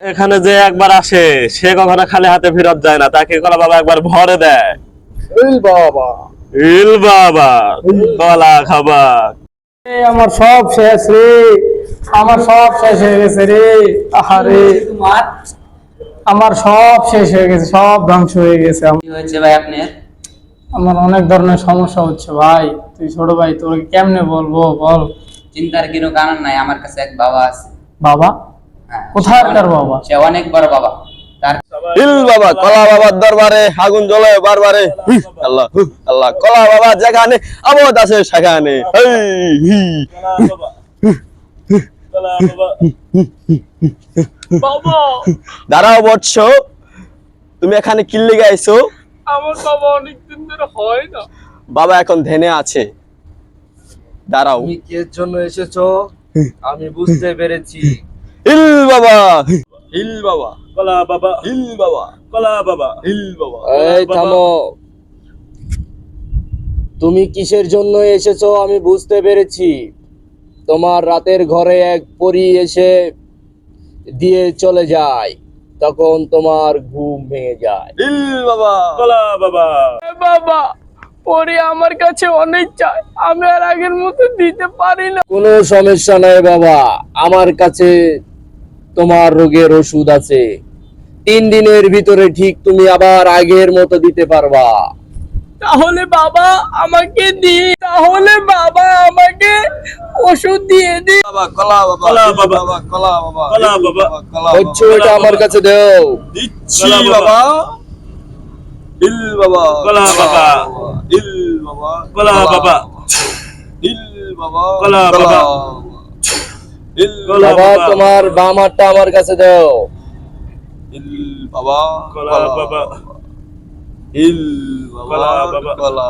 এখানে যে একবার আসে সে কখনো খালি হাতে ফেরত যায় না, তাকে কলা বাবা একবার ভরে দেয়। ইল বাবা, ইল বাবা, কলা খাবার। আমার সব শেষ রে, আমার সব শেষ হয়ে গেছে রে। আহারে, আমার সব শেষ হয়ে গেছে, সব ধ্বংস হয়ে গেছে। কি হয়েছে ভাই আপনার? আমার অনেক ধরনের সমস্যা হচ্ছে ভাই। তুই ছোট ভাই, তোকে কেমনে বলবো বল। চিন্তার কোনো কারণ নাই, আমার কাছে এক বাবা আছে। বাবা? হ্যাঁ, কোথাকার বাবা? সে অনেক বড় বাবা। তার ইল বাবা, কলা বাবার দরবারে আগুন জ্বলে বারবারে। আল্লাহ আল্লাহ, কলা বাবা যেখানে আবাদ আছে সেখানে। দাঁড়াও বৎস, তুমি এখানে কি লেগে আইছো? আমার বাবা অনেকদিন ধরে হয় না। বাবা এখন ধ্যানে আছে, দাঁড়াও। তুমি কি এর জন্য এসেছো আমি বুঝতে পেরেছি। ইল বাবা, ইল বাবা, কলা বাবা, ইল বাবা, কলা বাবা, ইল বাবা। এই থামো, তুমি কিসের জন্য এসেছো আমি বুঝতে পেরেছি। তোমার রাতের ঘরে এক পরী এসে দিয়ে চলে যায়, তখন তোমার ঘুম ভেঙে যায়। ইল বাবা, কলা বাবা। বাবা, পরে আমার কাছে অনেক চাই, আমি আর আগের মতো দিতে পারি না। কোনো সমস্যা নাই বাবা, আমার কাছে তোমার রোগের ওষুধ আছে। 3 দিনের ভিতরে ঠিক তুমি আবার আগের মতো দিতে পারবা। তাহলে বাবা আমাকে ওষুধ দিয়ে দি। বাবা, কলা বাবা, কলা ইল বাবা, বাবা, কলা বাবা, কলা ইল বাবা। কলা হচ্ছে বাবা। এটা আমার কাছে দাও। দিচ্ছি কলা বাবা। বাবা। ইল বাবা, কলা বাবা। ইল বাবা, কলা বাবা। ইল বাবা, কলা বাবা। ইল কলা বাবা বাবা। তোমার বাম হাতটা আমার কাছে দাও। ইল বাবা, কলা বাবা। ইল বাবা, কলা বাবা। কলা